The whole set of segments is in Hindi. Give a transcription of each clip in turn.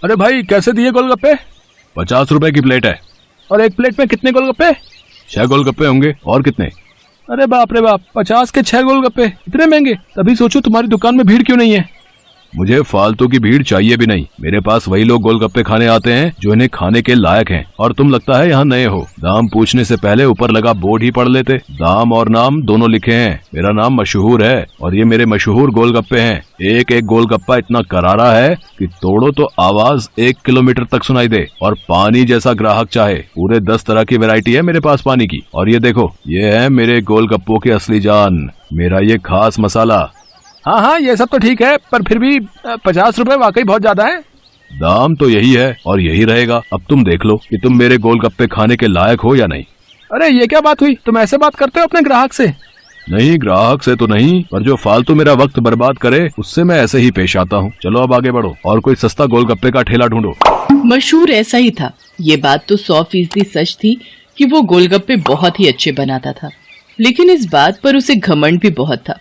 अरे भाई कैसे दिए गोलगप्पे? 50 रुपए की प्लेट है। और एक प्लेट में कितने गोलगप्पे? 6 गोलगप्पे होंगे। और कितने? अरे बाप रे बाप, 50 के 6 गोलगप्पे, इतने महंगे। तभी सोचो तुम्हारी दुकान में भीड़ क्यों नहीं है। मुझे फालतू की भीड़ चाहिए भी नहीं। मेरे पास वही लोग गोलगप्पे खाने आते हैं जो इन्हें खाने के लायक हैं। और तुम लगता है यहाँ नए हो। दाम पूछने से पहले ऊपर लगा बोर्ड ही पढ़ लेते। दाम और नाम दोनों लिखे हैं। मेरा नाम मशहूर है और ये मेरे मशहूर गोलगप्पे हैं। एक एक गोलगप्पा इतना करारा है कि तोड़ो तो आवाज 1 किलोमीटर तक सुनाई दे। और पानी जैसा ग्राहक चाहे। पूरे 10 तरह की वैरायटी है मेरे पास पानी की। और ये देखो, ये है मेरे गोलगप्पों की असली जान, मेरा ये खास मसाला। हाँ हाँ, ये सब तो ठीक है, पर फिर भी 50 रुपए वाकई बहुत ज्यादा है। दाम तो यही है और यही रहेगा। अब तुम देख लो कि तुम मेरे गोलगप्पे खाने के लायक हो या नहीं। अरे ये क्या बात हुई, तुम ऐसे बात करते हो अपने ग्राहक से? नहीं, ग्राहक से तो नहीं, पर जो फालतू मेरा वक्त बर्बाद करे उससे मैं ऐसे ही पेश आता हूँ। चलो अब आगे बढ़ो और कोई सस्ता गोलगप्पे का ठेला ढूंढो। मशहूर ऐसा ही था। ये बात तो 100% सच थी कि वो गोलगप्पे बहुत ही अच्छे बनाता था, लेकिन इस बात पर उसे घमंड भी बहुत था।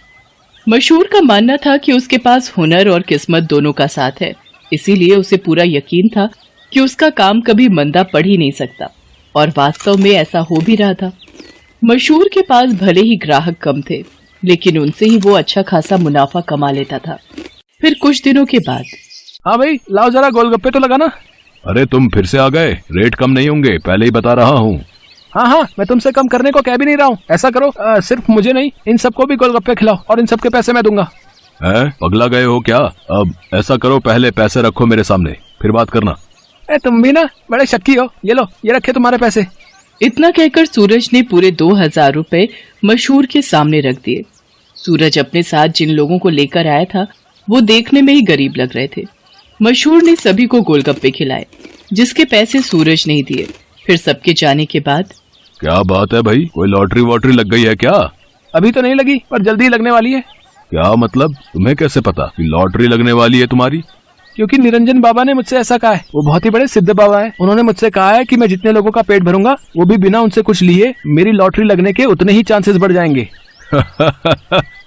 मशहूर का मानना था कि उसके पास हुनर और किस्मत दोनों का साथ है, इसीलिए उसे पूरा यकीन था कि उसका काम कभी मंदा पड़ ही नहीं सकता। और वास्तव में ऐसा हो भी रहा था। मशहूर के पास भले ही ग्राहक कम थे, लेकिन उनसे ही वो अच्छा खासा मुनाफा कमा लेता था। फिर कुछ दिनों के बाद, हाँ भाई लाओ जरा गोलगप्पे तो लगाना। अरे तुम फिर से आ गए। रेट कम नहीं होंगे, पहले ही बता रहा हूँ। हाँ हाँ, मैं तुमसे कम करने को कह भी नहीं रहा हूँ। ऐसा करो, सिर्फ मुझे नहीं, इन सबको भी गोलगप्पे खिलाओ और इन सबके पैसे मैं दूंगा। है पगला गए हो क्या? अब ऐसा करो, पहले पैसे रखो मेरे सामने, फिर बात करना। तुम भी ना बड़े शक्की हो। ये लो, ये रखे तुम्हारे पैसे। इतना कहकर सूरज ने पूरे 2000 रुपए मशहूर के सामने रख दिए। सूरज अपने साथ जिन लोगों को लेकर आया था वो देखने में ही गरीब लग रहे थे। मशहूर ने सभी को गोलगप्पे खिलाए, जिसके पैसे सूरज नहीं दिए। फिर सबके जाने के बाद, क्या बात है भाई, कोई लॉटरी वॉटरी लग गई है क्या? अभी तो नहीं लगी, पर जल्दी लगने वाली है। क्या मतलब? तुम्हें कैसे पता कि लॉटरी लगने वाली है तुम्हारी? क्योंकि निरंजन बाबा ने मुझसे ऐसा कहा है। वो बहुत ही बड़े सिद्ध बाबा हैं। उन्होंने मुझसे कहा है कि मैं जितने लोगों का पेट भरूंगा, वो भी बिना उनसे कुछ लिए, मेरी लॉटरी लगने के उतने ही चांसेस बढ़ जाएंगे।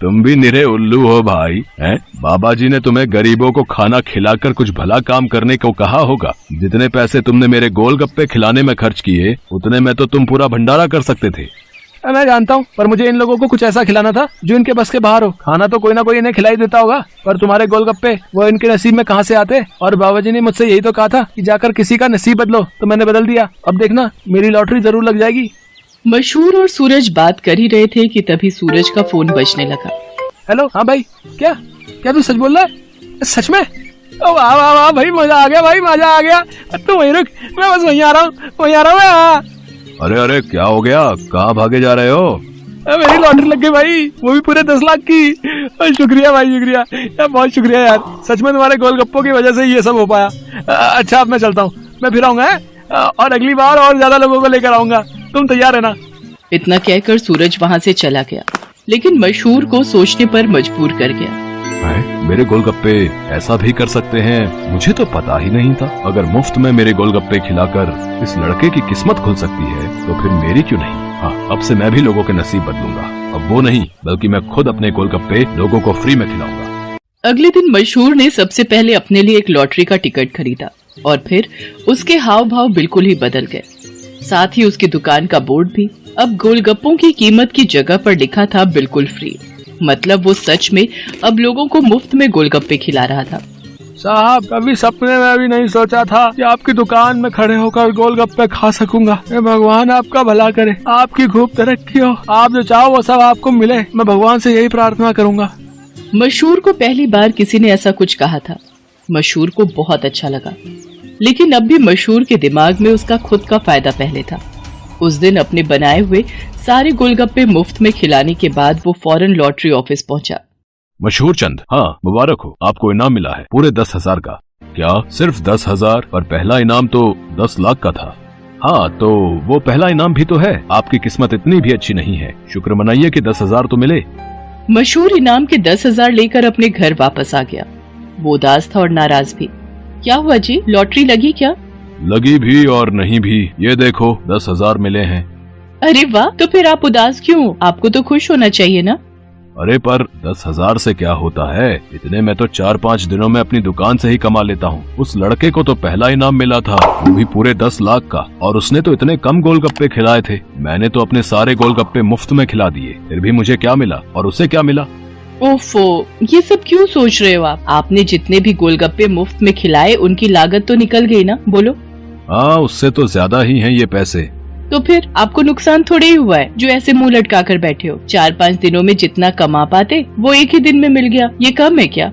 तुम भी निरे उल्लू हो भाई। हैं? बाबा जी ने तुम्हें गरीबों को खाना खिलाकर कुछ भला काम करने को कहा होगा। जितने पैसे तुमने मेरे गोलगप्पे खिलाने में खर्च किए, उतने में तो तुम पूरा भंडारा कर सकते थे। मैं जानता हूँ, पर मुझे इन लोगों को कुछ ऐसा खिलाना था जो इनके बस के बाहर हो। खाना तो कोई ना कोई इन्हें खिलाई देता होगा, पर तुम्हारे गोलगप्पे वो इनके नसीब में कहाँ से आते। और बाबा जी ने मुझसे यही तो कहा था कि जाकर किसी का नसीब बदलो, तो मैंने बदल दिया। अब देखना, मेरी लॉटरी जरूर लग जाएगी। मशहूर और सूरज बात कर ही रहे थे कि तभी सूरज का फोन बजने लगा। हेलो, हाँ भाई, क्या क्या तू सच बोल रहा है? सच में? वाह वाह वाह भाई, मजा आ गया भाई, मजा आ गया। तू वहीं रुक, मैं बस वहीं आ रहा हूँ, वहीं आ रहा हूँ मैं। अरे अरे, क्या हो गया? कहाँ भागे जा रहे हो? मेरी लॉटरी लग गई भाई, वो भी पूरे 10 लाख की। शुक्रिया भाई, शुक्रिया यार, बहुत शुक्रिया यार। सच में तुम्हारे गोलगप्पों की वजह से ये सब हो पाया। अच्छा अब मैं चलता हूँ, मैं फिर आऊंगा और अगली बार और ज्यादा लोगों को लेकर आऊंगा। तुम तैयार है ना? इतना कहकर सूरज वहाँ से चला गया, लेकिन मशहूर को सोचने पर मजबूर कर गया। मेरे गोलगप्पे ऐसा भी कर सकते हैं, मुझे तो पता ही नहीं था। अगर मुफ्त में मेरे गोलगप्पे खिलाकर इस लड़के की किस्मत खुल सकती है, तो फिर मेरी क्यों नहीं? हाँ, अब से मैं भी लोगों के नसीब बदलूंगा। अब वो नहीं, बल्कि मैं खुद अपने गोलगप्पे लोगों को फ्री में खिलाऊंगा। अगले दिन मशहूर ने सबसे पहले अपने लिए एक लॉटरी का टिकट खरीदा और फिर उसके हाव भाव बिल्कुल ही बदल गए। साथ ही उसकी दुकान का बोर्ड भी अब गोलगप्पों की कीमत की जगह पर लिखा था बिल्कुल फ्री। मतलब वो सच में अब लोगों को मुफ्त में गोलगप्पे खिला रहा था। साहब, कभी सपने में भी नहीं सोचा था कि आपकी दुकान में खड़े होकर गोलगप्पे खा सकूंगा। भगवान आपका भला करे, आपकी खूब तरक्की हो, आप जो चाहो वो सब आपको मिले। मैं भगवान से यही प्रार्थना करूंगा। मशहूर को पहली बार किसी ने ऐसा कुछ कहा था। मशहूर को बहुत अच्छा लगा, लेकिन अब भी मशहूर के दिमाग में उसका खुद का फायदा पहले था। उस दिन अपने बनाए हुए सारे गोलगप्पे मुफ्त में खिलाने के बाद वो फौरन लॉटरी ऑफिस पहुंचा। मशहूर चंद, हाँ मुबारक हो, आपको इनाम मिला है पूरे 10,000 का। क्या सिर्फ 10,000? और पहला इनाम तो 10 लाख का था। हाँ, तो वो पहला इनाम भी तो है। आपकी किस्मत इतनी भी अच्छी नहीं है, शुक्र मनाइए कि 10,000 तो मिले। मशहूर इनाम के 10,000 लेकर अपने घर वापस आ गया। वो उदास था और नाराज भी। क्या हुआ जी, लॉटरी लगी क्या? लगी भी और नहीं भी, ये देखो 10,000 मिले हैं। अरे वाह, तो फिर आप उदास क्यों? आपको तो खुश होना चाहिए ना। अरे पर 10,000 से क्या होता है, इतने में तो 4-5 दिनों में अपनी दुकान से ही कमा लेता हूँ। उस लड़के को तो पहला इनाम मिला था, वो भी पूरे 10 लाख का, और उसने तो इतने कम गोलगप्पे खिलाए थे। मैंने तो अपने सारे गोलगप्पे मुफ्त में खिला दिए, फिर भी मुझे क्या मिला और उसे क्या मिला? ओफो, ये सब क्यों सोच रहे हो आप? आपने जितने भी गोलगप्पे मुफ्त में खिलाए उनकी लागत तो निकल गई ना, बोलो। हाँ, उससे तो ज्यादा ही हैं ये पैसे। तो फिर आपको नुकसान थोड़े ही हुआ है जो ऐसे मुंह लटका कर बैठे हो। 4-5 दिनों में जितना कमा पाते वो एक ही दिन में मिल गया, ये कम है क्या?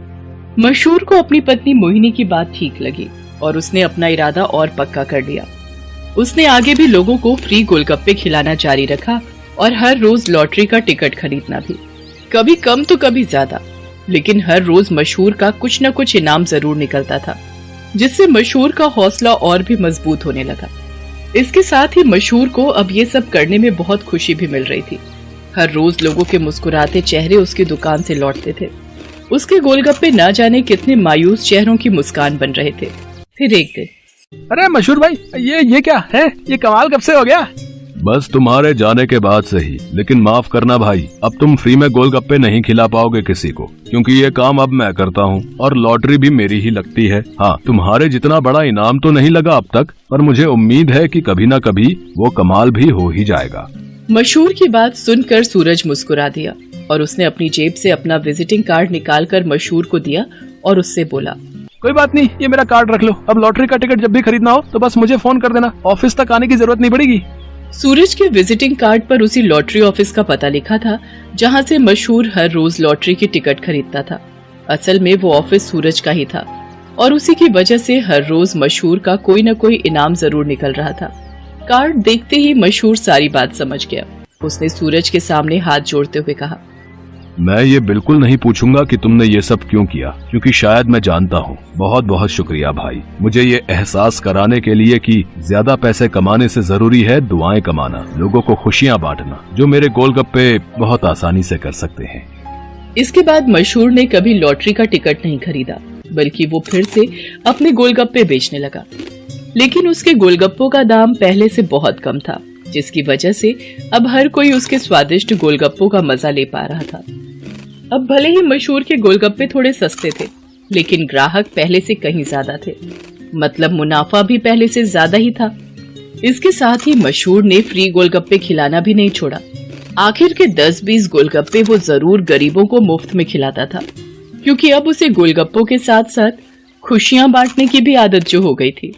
मशहूर को अपनी पत्नी मोहिनी की बात ठीक लगी और उसने अपना इरादा और पक्का कर लिया। उसने आगे भी लोगों को फ्री गोलगप्पे खिलाना जारी रखा और हर रोज लॉटरी का टिकट खरीदना भी, कभी कम तो कभी ज्यादा, लेकिन हर रोज मशहूर का कुछ न कुछ इनाम जरूर निकलता था, जिससे मशहूर का हौसला और भी मजबूत होने लगा। इसके साथ ही मशहूर को अब ये सब करने में बहुत खुशी भी मिल रही थी। हर रोज लोगों के मुस्कुराते चेहरे उसकी दुकान से लौटते थे। उसके गोलगप्पे न जाने कितने मायूस चेहरों की मुस्कान बन रहे थे। फिर एक दिन, अरे मशहूर भाई, ये क्या है? ये कमाल कब से हो गया? बस तुम्हारे जाने के बाद से ही। लेकिन माफ करना भाई, अब तुम फ्री में गोलगप्पे नहीं खिला पाओगे किसी को, क्योंकि ये काम अब मैं करता हूँ और लॉटरी भी मेरी ही लगती है। हाँ, तुम्हारे जितना बड़ा इनाम तो नहीं लगा अब तक, पर मुझे उम्मीद है कि कभी न कभी वो कमाल भी हो ही जाएगा। मशहूर की बात सुनकर सूरज मुस्कुरा दिया और उसने अपनी जेब से अपना विजिटिंग कार्ड निकालकर मशहूर को दिया और उससे बोला, कोई बात नहीं, ये मेरा कार्ड रख लो। अब लॉटरी का टिकट जब भी खरीदना हो तो बस मुझे फोन कर देना, ऑफिस तक आने की जरूरत नहीं पड़ेगी। सूरज के विजिटिंग कार्ड पर उसी लॉटरी ऑफिस का पता लिखा था जहां से मशहूर हर रोज लॉटरी की टिकट खरीदता था। असल में वो ऑफिस सूरज का ही था और उसी की वजह से हर रोज मशहूर का कोई न कोई इनाम जरूर निकल रहा था। कार्ड देखते ही मशहूर सारी बात समझ गया। उसने सूरज के सामने हाथ जोड़ते हुए कहा, मैं ये बिल्कुल नहीं पूछूंगा कि तुमने ये सब क्यों किया, क्योंकि शायद मैं जानता हूँ। बहुत बहुत शुक्रिया भाई, मुझे ये एहसास कराने के लिए कि ज्यादा पैसे कमाने से जरूरी है दुआएं कमाना, लोगों को खुशियाँ बांटना, जो मेरे गोलगप्पे बहुत आसानी से कर सकते हैं। इसके बाद मशहूर ने कभी लॉटरी का टिकट नहीं खरीदा, बल्कि वो फिर से अपने गोलगप्पे बेचने लगा। लेकिन उसके गोलगप्पों का दाम पहले से बहुत कम था, जिसकी वजह से अब हर कोई उसके स्वादिष्ट गोलगप्पों का मजा ले पा रहा था। अब भले ही मशहूर के गोलगप्पे थोड़े सस्ते थे, लेकिन ग्राहक पहले से कहीं ज्यादा थे, मतलब मुनाफा भी पहले से ज्यादा ही था। इसके साथ ही मशहूर ने फ्री गोलगप्पे खिलाना भी नहीं छोड़ा। आखिर के 10-20 गोलगप्पे वो जरूर गरीबों को मुफ्त में खिलाता था, क्योंकि अब उसे गोलगप्पों के साथ साथ खुशियां बांटने की भी आदत जो हो गई थी।